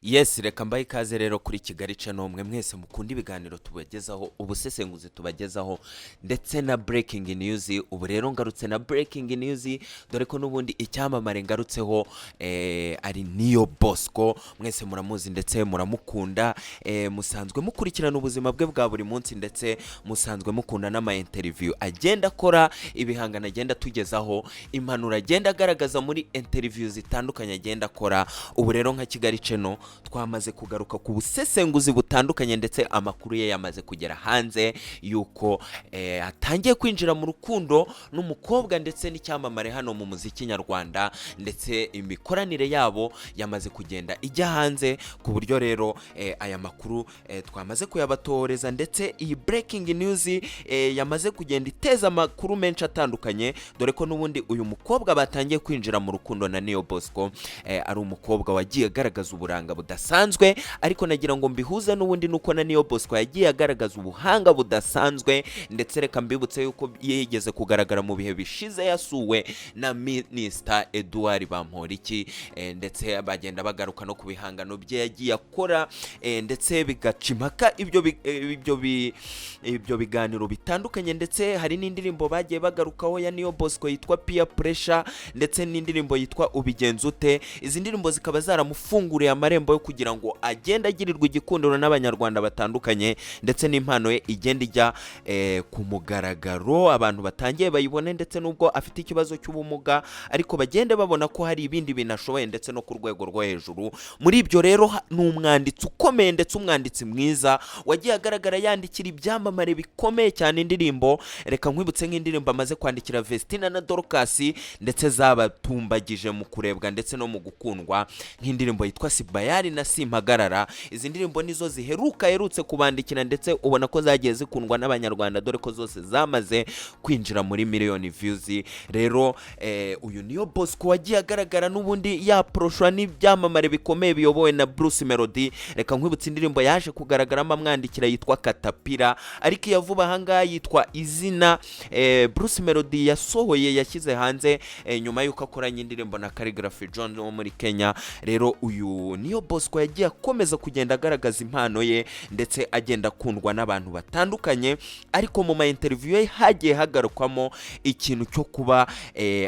Yes, reka mbaye ikaze rero kuri Kigali Channel, mwe mwese mukunda ibiganiro tubagezaho, ubusesenguzi tubagezaho ndetse na breaking news. Ubu rero ngarutse na breaking news, dore ko nubundi icyamamare ngarutseho ari Niyo Bosco. Mwese muramuzi ndetse muramukunda, musanzwe mukurikirana ubuzima bwe bwa buri munsi, ndetse musanzwe mukunda n'ama interview agenda akora, ibihangano agenda tugezaho, impanuro agenda agaragaza muri interview zitandukanye agenda akora. Ubu rero nka Kigali Channel twamaze kugaruka ku busesenguzi butandukanye, ndetse amakuru ye yamaze kugera hanze yuko atangiye kwinjira mu rukundo n'umukobwa ndetse n'icyamamare hano mu muziki nyarwanda, ndetse imikoranire yabo yamaze kugenda ijya hanze, ku buryo rero aya makuru twamaze kuyabatoreza, ndetse iyi breaking news yamaze kugenda iteza amakuru menshi atandukanye, dore ko nubundi uyu mukobwa batangiye kwinjira mu rukundo na Niyo Bosco ari umukobwa wagiye agaragaza uburanga budasanzwe, ariko nagira ngo mbihuze n'ubundi nuko na Niyo Bosco yagiye agaragaza ubuhanga budasanzwe, ndetse reka mbibutse yuko yigeze kugaragara mu bihe bishize yasuwe na Minisita Edouard Bamporiki, ndetse bagenda bagaruka no ku bihangano bye yagiye akora, ndetse bigacimaka ibyo biganiro bitandukanye, ndetse hari n'indirimbo bagiye bagarukaho ya Niyo Bosco yitwa Peer Pressure, ndetse n'indirimbo yitwa ubigenzute. Izi ndirimbo zikaba zaramufunguriye amarembo yo kugira ngo agende agirirwa igikundiro n'abanyarwanda batandukanye, ndetse n'impano ye igenda ijya ku mugaragaro, abantu batangiye bayibone, ndetse nubwo afite ikibazo cy'ubumuga ariko bagende babona ko hari ibindi binashoboye, ndetse no ku rwego rwo hejuru. Muri ibyo rero ni umwanditsi ukomeye, ndetse umwanditsi mwiza wagiye agaragara yandikira ibyamamare bikomeye cyane indirimbo. Reka nkwibutse nk'indirimbo amaze kwandikira Vestina na Dorcas, ndetse zabatumbagije mu kurebwa ndetse no mu gukundwa, nk'indirimbo yitwa Sibayari na Simpagarara. Izi ndirimbo nizo ziherutse kubandikira, ndetse ubona ko zagiye zikundwa n'abanyarwanda, dore ko zose zamaze kwinjira muri miliyoni views. Rero uyu Niyo Bosco wagiye agaragara n'ubundi yaproshwa n'ibyamamare bikomeye biyobowe na Bruce Melody. Reka nkwibutse indirimbo yaje kugaragaramo amwandikira yitwa Katapira, ariko yavuba ahangaha yitwa Izina. Bruce Melody yasohoye yashyize hanze nyuma yuko akoranye indirimbo na Calligraphy John wo muri Kenya. Rero uyu Niyo Bosco yagiye akomeza kugenda agaragaza impano ye, ndetse agenda akundwa n'abantu batandukanye, ariko mu ma interview ye hagiye hagarukwamo ikintu cyo kuba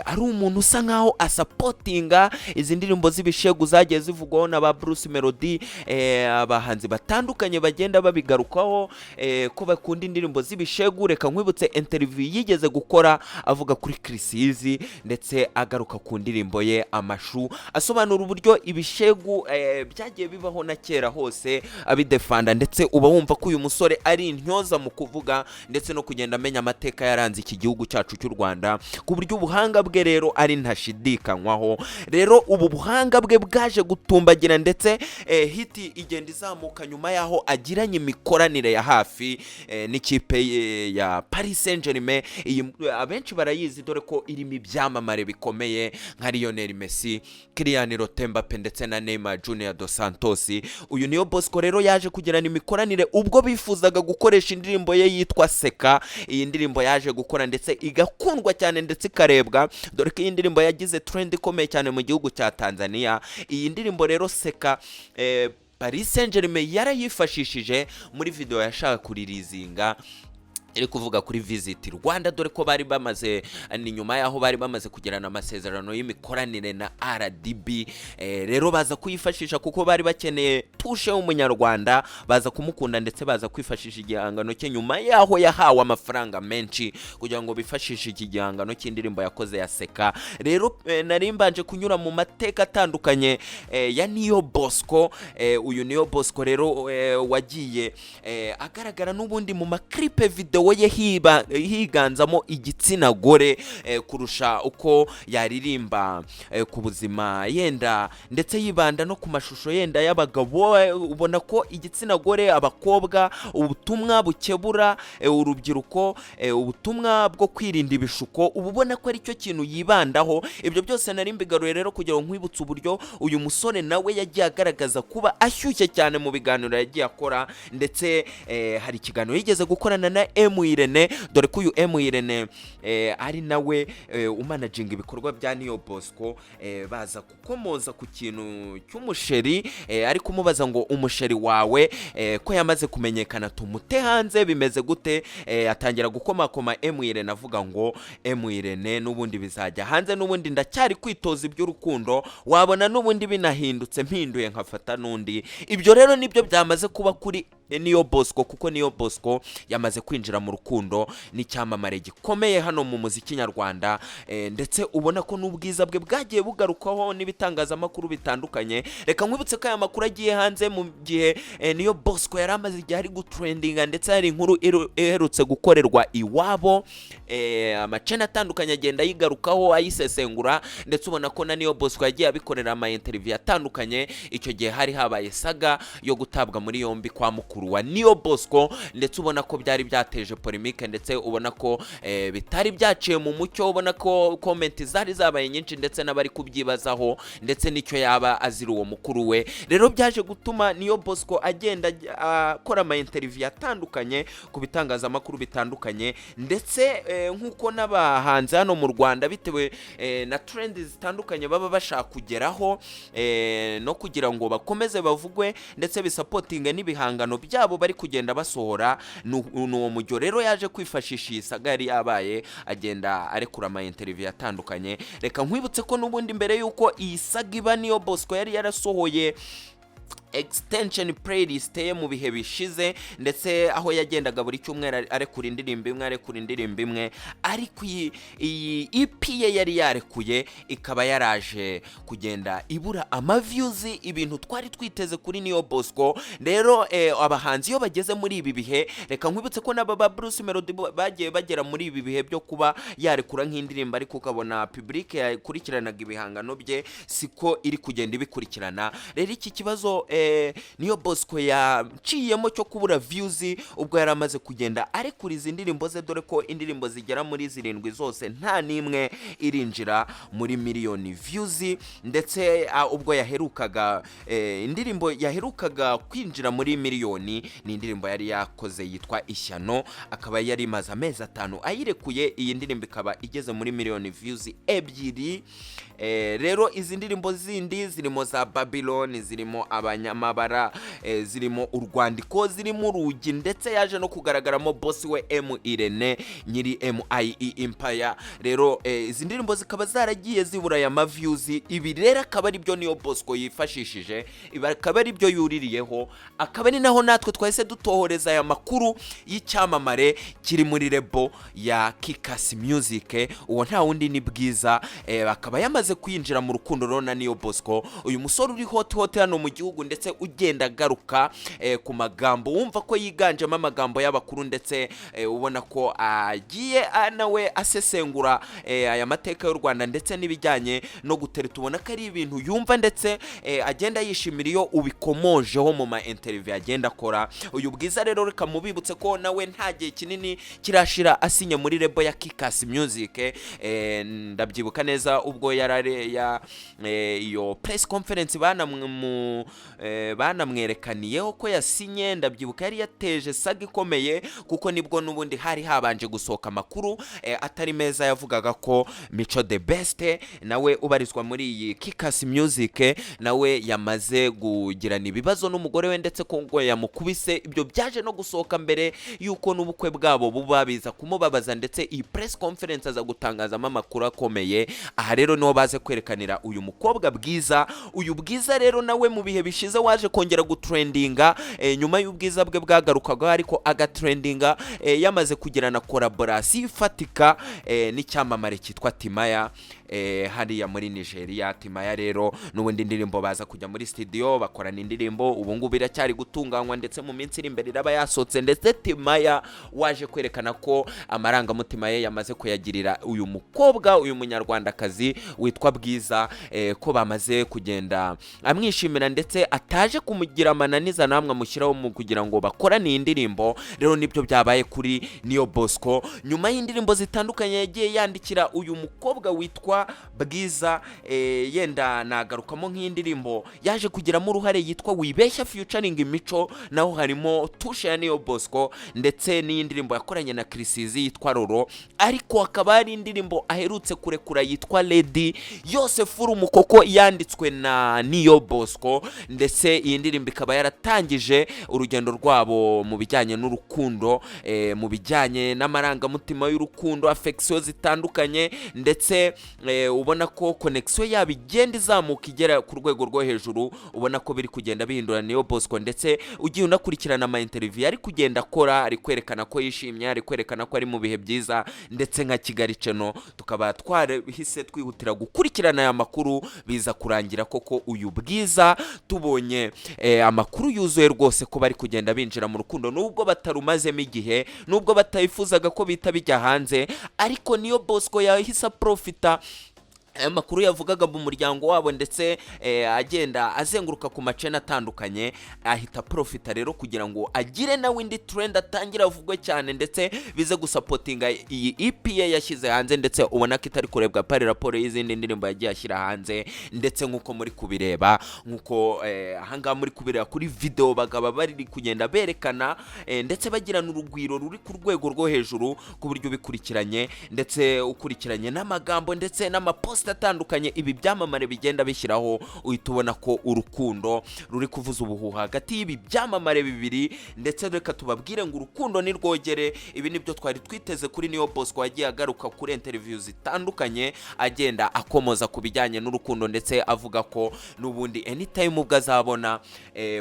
ari umuntu usa nkaho asapotinga izi ndirimbo z'ibishegu zagiye zivugwaho na ba Bruce Melody. Abahanzi batandukanye bagenda babigarukaho ko bakunda indirimbo z'ibishegu. Reka nkwibutse interview yigeze gukora avuga kuri Chrisizi, ndetse agaruka ku ndirimbo ye Amashu, asobanura uburyo ibishegu byagiye bibaho na kera hose abidefanda, ndetse uba wumva ko uyu musore ari intyoza mu kuvuga ndetse no kugenda amenya amateka yaranze iki gihugu cyacu cy'u Rwanda, ku buryo ubuhanga bwe rero ari ntashidikanywaho. Rero ubu buhanga bwe bwaje gutumbagira, ndetse hiti igenda izamuka nyuma yaho agiranye imikoranire ya hafi n'ikipe ya Paris Saint-Germain. Abenshi barayizi dore ko irimo ibyamamare bikomeye nka Lionel Messi, Kylian Mbappe ndetse na Neymar Junior dos Santos. Uyu Niyo Bosco rero yaje kugirana imikoranire ubwo bifuzaga gukoresha indirimbo ye yitwa Seka. Iyi ndirimbo yaje gukora ndetse igakundwa cyane, ndetse ikarebwa, dore ko iyi ndirimbo yagize trend ikomeye cyane mu gihugu cya Tanzania. Iyi ndirimbo rero Seka Paris Saint-Germain yarayifashishije muri video yashaka kuririzinga iri kuvuga kuri Visit Rwanda, dore ko bari bamaze ni nyuma yaho bari bamaze kugirana amasezerano y'imikoranire na RDB. Rero baza kuyifashisha kuko bari bakeneye tushe y'umunyarwanda, baza kumukunda, ndetse baza kwifashisha igihangano cye nyuma yaho yahawe amafaranga menshi kugira ngo bifashishe iki gihangano cy'indirimbo yakoze ya Seka. Rero nari mbanje kunyura mu mateka atandukanye ya Niyo Bosco. Uyu Niyo Bosco rero wagiye agaragara n'ubundi mu maklipe video ye higanzamo igitsina gore kurusha uko yaririmba ku buzima yenda, ndetse yibanda no ku mashusho yenda y'abagabo. Ubona ko igitsina gore, abakobwa, ubutumwa bukebura urubyiruko, ubutumwa bwo kwirinda ibishuko, ubona ko ari cyo kintu yibandaho. Ibyo byose nari mbigaruye rero kugira ngo nkwibutse uburyo uyu musore nawe yagiye agaragaza kuba ashyushye cyane mu biganiro yagiye akora, ndetse hari ikiganiro yigeze gukorana na Irene, dore ko uyu Irene ari nawe umanaginga ibikorwa bya Niyo Bosco. Baza kukomoza ku kintu cy'umusheri, ari kumubaza ngo umusheri wawe ko yamaze kumenyekana tumute hanze bimeze gute. Atangira gukomakoma Irene avuga ngo Irene n'ubundi bizajya hanze, n'ubundi ndacyari kwitoza iby'urukundo, wabona n'ubundi binahindutse mpinduye nkafata n'undi. Ibyo rero nibyo byamaze kuba kuri Niyo Bosco, kuko Niyo Bosco yamaze kwinjira mu rukundo n'icyamamare gikomeye hano mu muziki nyarwanda, ndetse ubona ko n'ubwiza bwe bwagiye bugarukaho n'ibitangazamakuru bitandukanye. Reka nkwibutse ko aya makuru agiye hanze mu gihe Niyo Bosco yari amaze igihe ari gutrendinga, ndetse hari inkuru iherutse gukorerwa iwabo, amacena atandukanye agenda yigarukaho ayisesengura, ndetse ubona ko na Niyo Bosco yagiye abikorera ama interview atandukanye. Icyo gihe hari habaye saga yo gutabwa muri yombi kwa mukuru wa Niyo Bosco, ndetse ubona ko byari byateje polemique, ndetse ubona ko bitari byaciye mu mucyo, ubona ko comment zari zabaye nyinshi, ndetse n'abari kubyibazaho, ndetse nicyo yaba azira uwo mukuru we. Rero byaje gutuma Niyo Bosco agenda akora ama interview atandukanye ku bitangazamakuru bitandukanye, ndetse nk'uko n'abahanzi hano mu Rwanda bitewe na trends zitandukanye baba bashaka kugeraho, no kugira ngo bakomeze bavugwe ndetse bisapotinge n'ibihangano byabo bari kugenda basohora. N'uwo mujyo rero yaje kwifashisha iyi saga yari yabaye, agenda arekura ama interview atandukanye. Reka nkwibutse ko n'ubundi mbere yuko iyi saga iba, Niyo Bosco yari yarasohoye extension playlist ye mu bihe bishize, ndetse aho yagendaga buri cyumweru arekura indirimbo imwe, ariko iyi EP ye yari yarekuye ikaba yaraje kugenda ibura ama views, ibintu twari twiteze kuri Niyo Bosco. Rero abahanzi iyo bageze muri ibi bihe, reka nkwibutse ko n'aba Bruce Melody bagiye bagera muri ibi bihe byo kuba yarekura nk'indirimbo, ariko ukabona public yakurikiranaga ibihangano bye siko iri kugenda ibikurikirana. Rero iki kibazo Niyo Bosco yaciyemo cyo kubura views ubwo yari amaze kugenda arekura izi ndirimbo ze, dore ko indirimbo zigera muri 7 zose nta nimwe irinjira muri miliyoni views. Ndetse ubwo yaherukaga indirimbo yaherukaga kwinjira muri miliyoni ni indirimbo yari yakoze yitwa Ishyano, akaba yari maze amezi 5 ayirekuye. Iyi ndirimbo ikaba igeze muri miliyoni views 2. Rero izi ndirimbo zindi zirimo za Babylon, zirimo Abanyamabara, zirimo Urwandiko, zirimo Urugi, ndetse yaje no kugaragaramo boss we Irene nyiri MIE Empire. Rero izi ndirimbo zikaba zaragiye zibura ya ma views. Ibi rero akaba ari byo Niyo Bosco yifashishije, ibi akaba ari byo yuririyeho, akaba ni naho natwe twahise dutohoreza aya makuru y'icyamamare kiri muri lebo ya Kikasi Music. Uwo nta wundi ni Bwiza, akaba yamaze kwinjira mu rukundo rero na Niyo Bosco. Uyu musore uri hot hano mu gihugu, ndetse ugenda garuka ku magambo, wumva ko yiganjemo amagambo y'abakuru, ndetse ubona ko agiye nawe asesengura aya mateka y'u Rwanda, ndetse n'ibijyanye no gutereta. Ubona ko ari ibintu yumva, ndetse agenda yishimira iyo ubikomojeho mu ma interview agenda akora. Uyu Bwiza rero reka mubibutse ko nawe nta gihe kinini kirashira asinya muri lebo ya Kikasi Music. Ndabyibuka neza ubwo iyo press conference banamwerekaniyeho ko yasinye, ndabyibuka yari yateje saga ikomeye, kuko nibwo n'ubundi hari habanje gusohoka amakuru atari meza yavugaga ko Mico the Best nawe ubarizwa muri iyi Kikasi Music nawe yamaze kugirana ibibazo n'umugore we, ndetse ko ngo yamukubise. Ibyo byaje no gusohoka mbere yuko n'ubukwe bwabo buba biza kumubabaza, ndetse iyi press conference aza gutangazamo amakuru akomeye. Aha rero niho baze kwerekanira uyu mukobwa Bwiza. Uyu Bwiza rero nawe mu bihe bishize waje kongera gutrendinga nyuma y'ubwiza bwe bwagarukaga, ariko agatrendinga yamaze kugirana collaboration ifatika n'icyamamare cyitwa Timaya hariya muri Nigeria. Timaya rero n'ubundi indirimbo baza kujya muri studio bakorana indirimbo, ubu ngubu iracyari gutunganywa, ndetse mu minsi iri imbere iraba yasotse. Ndetse Timaya waje kwerekana ko amarangamutima ye yamaze kuyagirira uyu mukobwa, uyu munyarwandakazi witwa Bwiza, ko bamaze kugenda amwishimira, ndetse ataje kumugira amananiza namwe amushyiraho mu kugira ngo bakorane indirimbo. Rero nibyo byabaye kuri Niyo Bosco nyuma y'indirimbo zitandukanye yagiye yandikira uyu mukobwa witwa yitwa Bwiza, yenda nagarukamo nk'indirimbo yaje kugiramo uruhare yitwa Wibeshya featuring Imico, naho harimo tushe ya Niyo Bosco, ndetse n'indirimbo yakoranye na Krisizi yitwa Roro, ariko hakaba hari indirimbo aherutse kurekura yitwa Lady, yose furu mukoko yanditswe na Niyo Bosco, ndetse iyi ndirimbo ikaba yaratangije urugendo rwabo mu bijyanye n'urukundo, mu bijyanye n'amarangamutima y'urukundo, affection zitandukanye, ndetse ubona ko connection yabo igenda izamuka igera ku rwego rwo hejuru, ubona ko biri kugenda bihindura Niyo Bosco, ndetse ugiye unakurikirana ama interview ari kugenda akora, ari kwerekana ko yishimye, ari kwerekana ko ari mu bihe byiza, ndetse nka Kigali Channel tukaba twarahise twihutira gukurikirana aya makuru, biza kurangira koko uyu Bwiza tubonye amakuru yuzuye rwose ko bari kugenda binjira mu rukundo, nubwo batarumazemo igihe, nubwo batayifuzaga ko bita bijya hanze, ariko Niyo Bosco yahise profita amakuru yavugaga mu muryango wabo, ndetse agenda azenguruka ku macena atandukanye, ahita profita rero kugira ngo agire na windi trend atangira avugwe cyane, ndetse bize gusapotinga iyi EP yashyize hanze, ndetse ubona ko itari kurebwa pari raporo y'izindi ndirimbo yagiye ashyira hanze, ndetse nkuko muri kubireba, nkuko ahangaha muri kubireba kuri video bagaba bari kugenda berekana, ndetse bagirana urugwiro ruri ku rwego rwo hejuru ku buryo bikurikiranye, ndetse ukurikiranye n'amagambo ndetse n'amapost atandukanye ibi byamamare bigenda bishyiraho, uhita ubona ko urukundo ruri kuvuza ubuhuha hagati y'ibi byamamare bibiri, ndetse reka tubabwire ngo urukundo ni rwogere. Ibi nibyo twari twiteze kuri Niyo Bosco, wagiye agaruka kuri interview zitandukanye agenda akomoza ku bijyanye n'urukundo, ndetse avuga ko n'ubundi anytime ubwo azabona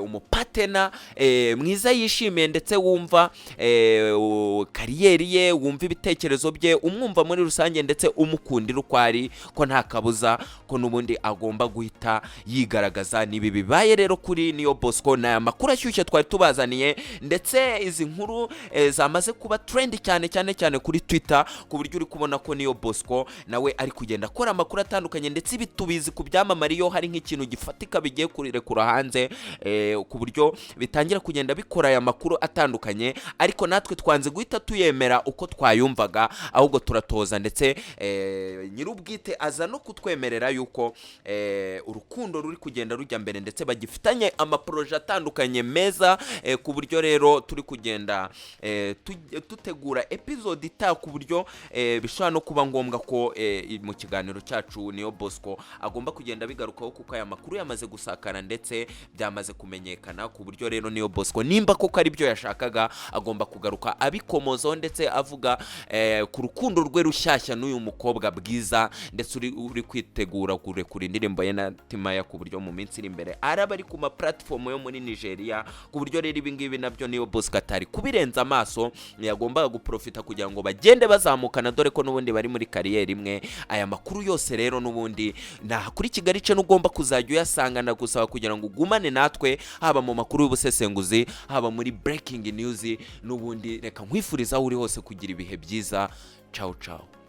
umupatena mwiza yishimiye, ndetse wumva kariyeri ye, wumva ibitekerezo bye, umwumva muri rusange, ndetse umukundira uko ari, ko nta kabuza ko n'ubundi agomba guhita yigaragaza. Nibi bibaye rero kuri Niyo Bosco, na makuru ashyushye twari tubazaniye, ndetse izi nkuru zamaze kuba trend cyane kuri Twitter, ku buryo uri kubona ko Niyo Bosco nawe ari kugenda akora amakuru atandukanye, ndetse bitubizi ku byamamare iyo hari nk'ikintu gifatika bigiye kurekura hanze, ku buryo bitangira kugenda bikora aya makuru atandukanye, ariko natwe twanze guhita tuyemera uko twayumvaga, ahubwo turatoza, ndetse nyirubwite aza no kutwemerera yuko urukundo ruri kugenda rujya mbere, ndetse bagifitanye amaproje atandukanye meza, ku buryo rero turi kugenda tutegura episode ita, ku buryo bishobora no kuba ngombwa ko mu kiganiro cyacu Niyo Bosco agomba kugenda bigarukaho, kuko aya makuru yamaze gusakara ndetse byamaze kumenyekana, ku buryo rero Niyo Bosco nimba koko ari byo yashakaga agomba kugaruka abikomozaho, ndetse avuga ku rukundo rwe rushyashya n'uyu mukobwa Bwiza, ndetse uri kwitegura kurekura indirimbo ye na Timaya, ku buryo mu minsi iri imbere araba ari ku ma platform yo muri Nigeria, ku buryo rero ibi ngibi nabyo Niyo Bosco atari kubirenza amaso, yagombaga guprofita kugira ngo bagende bazamukana, dore ko n'ubundi bari muri kariyeri imwe. Aya makuru yose rero n'ubundi na kuri Kigali Channel ugomba kuzajya uyasanga, ndagusaba kugira ngo ugumane natwe, haba mu makuru y'ubusesenguzi, haba muri breaking news, n'ubundi reka nkwifuriza aho uri hose kugira ibihe byiza. Ciao ciao.